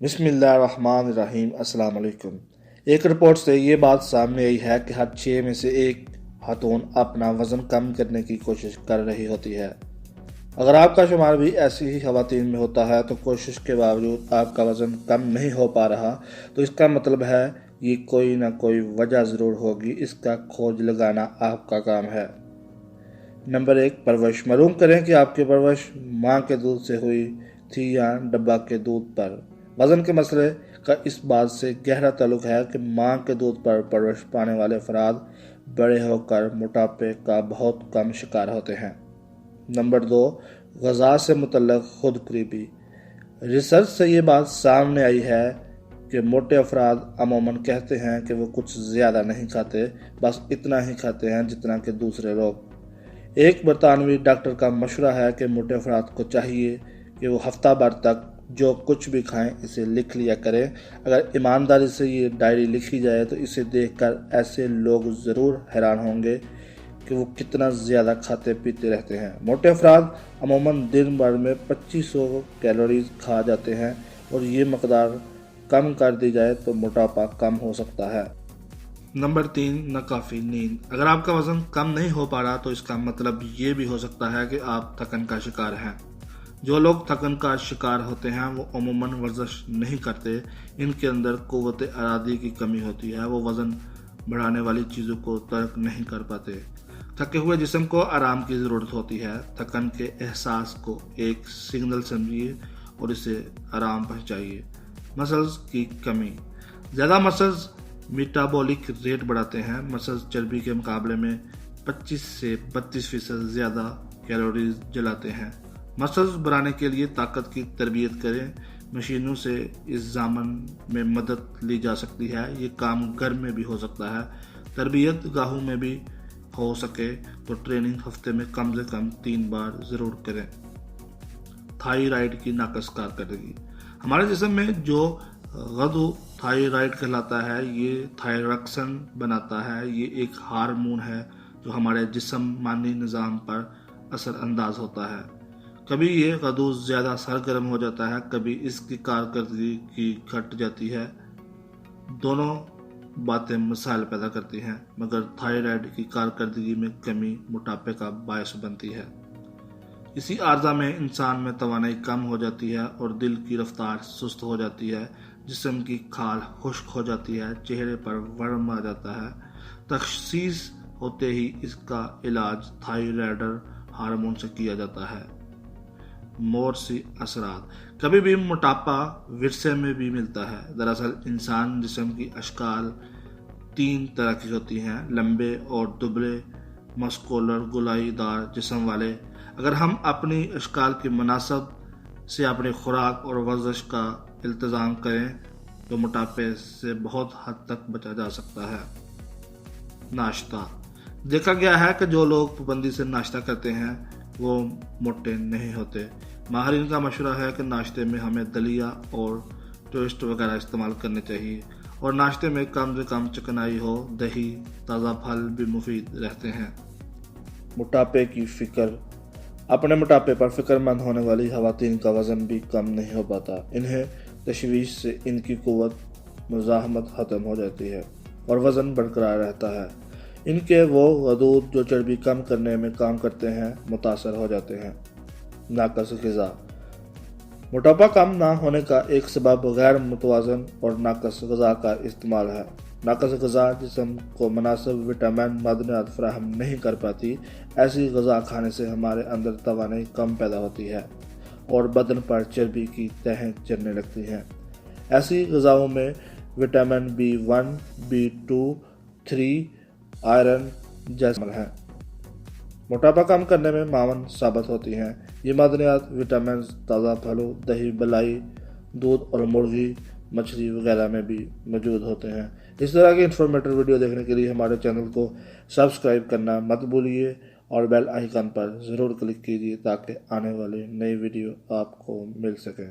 بسم اللہ الرحمن الرحیم۔ السلام علیکم۔ ایک رپورٹ سے یہ بات سامنے آئی ہے کہ ہر 6 میں سے ایک خاتون اپنا وزن کم کرنے کی کوشش کر رہی ہوتی ہے۔ اگر آپ کا شمار بھی ایسی ہی خواتین میں ہوتا ہے تو کوشش کے باوجود آپ کا وزن کم نہیں ہو پا رہا تو اس کا مطلب ہے یہ کوئی نہ کوئی وجہ ضرور ہوگی۔ اس کا کھوج لگانا آپ کا کام ہے۔ نمبر 1، پرورش۔ معلوم کریں کہ آپ کی پرورش ماں کے دودھ سے ہوئی تھی یا ڈبہ کے دودھ پر۔ وزن کے مسئلے کا اس بات سے گہرا تعلق ہے کہ ماں کے دودھ پر پرورش پانے والے افراد بڑے ہو کر موٹاپے کا بہت کم شکار ہوتے ہیں۔ نمبر 2، غذا سے متعلق خود فریبی۔ ریسرچ سے یہ بات سامنے آئی ہے کہ موٹے افراد عموماً کہتے ہیں کہ وہ کچھ زیادہ نہیں کھاتے، بس اتنا ہی کھاتے ہیں جتنا کہ دوسرے لوگ۔ ایک برطانوی ڈاکٹر کا مشورہ ہے کہ موٹے افراد کو چاہیے کہ وہ ہفتہ بھر تک جو کچھ بھی کھائیں اسے لکھ لیا کریں۔ اگر ایمانداری سے یہ ڈائری لکھی جائے تو اسے دیکھ کر ایسے لوگ ضرور حیران ہوں گے کہ وہ کتنا زیادہ کھاتے پیتے رہتے ہیں۔ موٹے افراد عموماً دن بھر میں 2500 کیلوریز کھا جاتے ہیں، اور یہ مقدار کم کر دی جائے تو موٹاپا کم ہو سکتا ہے۔ نمبر 3، ناکافی نیند۔ اگر آپ کا وزن کم نہیں ہو پا رہا تو اس کا مطلب یہ بھی ہو سکتا ہے کہ آپ تھکن کا شکار ہیں۔ جو لوگ تھکن کا شکار ہوتے ہیں وہ عموماً ورزش نہیں کرتے۔ ان کے اندر قوت ارادی کی کمی ہوتی ہے، وہ وزن بڑھانے والی چیزوں کو ترک نہیں کر پاتے۔ تھکے ہوئے جسم کو آرام کی ضرورت ہوتی ہے۔ تھکن کے احساس کو ایک سگنل سمجھیے اور اسے آرام پہنچائیے۔ مسلز کی کمی۔ زیادہ مسلز میٹابولک ریٹ بڑھاتے ہیں۔ مسلز چربی کے مقابلے میں 25 سے 32% زیادہ کیلوریز جلاتے ہیں۔ مسلز بڑھانے کے لیے طاقت کی تربیت کریں۔ مشینوں سے اس ضامن میں مدد لی جا سکتی ہے۔ یہ کام گھر میں بھی ہو سکتا ہے۔ تربیت گاہوں میں بھی ہو سکے تو ٹریننگ ہفتے میں کم سے کم 3 بار ضرور کریں۔ تھائرائیڈ کی ناقص کارکردگی۔ ہمارے جسم میں جو غدو تھائرائیڈ کہلاتا ہے یہ تھائراکسن بناتا ہے۔ یہ ایک ہارمون ہے جو ہمارے جسمانی نظام پر اثر انداز ہوتا ہے۔ کبھی یہ غدو زیادہ سرگرم ہو جاتا ہے، کبھی اس کی کارکردگی کی گھٹ جاتی ہے۔ دونوں باتیں مسائل پیدا کرتی ہیں، مگر تھائرائیڈ کی کارکردگی میں کمی موٹاپے کا باعث بنتی ہے۔ اسی عارضہ میں انسان میں توانائی کم ہو جاتی ہے اور دل کی رفتار سست ہو جاتی ہے۔ جسم کی کھال خشک ہو جاتی ہے، چہرے پر ورم آ جاتا ہے۔ تشخیص ہوتے ہی اس کا علاج تھائرائیڈ ہارمون سے کیا جاتا ہے۔ موراثی اثرات۔ کبھی بھی موٹاپا ورثے میں بھی ملتا ہے۔ دراصل انسان جسم کی اشکال 3 طرح کی ہوتی ہیں: لمبے اور دبلے، مسکولر گولائی دار جسم والے۔ اگر ہم اپنی اشکال کی مناسب سے اپنی خوراک اور ورزش کا التزام کریں تو موٹاپے سے بہت حد تک بچا جا سکتا ہے۔ ناشتہ۔ دیکھا گیا ہے کہ جو لوگ پابندی سے ناشتہ کرتے ہیں وہ موٹے نہیں ہوتے۔ ماہرین کا مشورہ ہے کہ ناشتے میں ہمیں دلیا اور ٹوسٹ وغیرہ استعمال کرنے چاہیے، اور ناشتے میں کم سے کم چکنائی ہو۔ دہی، تازہ پھل بھی مفید رہتے ہیں۔ موٹاپے کی فکر۔ اپنے موٹاپے پر فکر مند ہونے والی خواتین کا وزن بھی کم نہیں ہو پاتا۔ انہیں تشویش سے ان کی قوت مزاحمت ختم ہو جاتی ہے اور وزن برقرار رہتا ہے۔ ان کے وہ غدود جو چربی کم کرنے میں کام کرتے ہیں متاثر ہو جاتے ہیں۔ ناقص غذا۔ موٹاپا کم نہ ہونے کا ایک سبب غیر متوازن اور ناقص غذا کا استعمال ہے۔ ناقص غذا جسم کو مناسب وٹامن معدنیات فراہم نہیں کر پاتی۔ ایسی غذا کھانے سے ہمارے اندر توانائی کم پیدا ہوتی ہے اور بدن پر چربی کی تہیں چڑھنے لگتی ہیں۔ ایسی غذاؤں میں وٹامن B1، B2، 3، آئرن جیسے شامل ہیں۔ موٹاپا کم کرنے میں معاون ثابت ہوتی ہیں۔ یہ معدنیات وٹامنز تازہ پھلوں، دہی، ملائی، دودھ اور مرغی، مچھلی وغیرہ میں بھی موجود ہوتے ہیں۔ اس طرح کی انفارمیٹیو ویڈیو دیکھنے کے لیے ہمارے چینل کو سبسکرائب کرنا مت بھولیے اور بیل آئیکن پر ضرور کلک کیجیے تاکہ آنے والی نئی ویڈیو آپ کو مل سکیں۔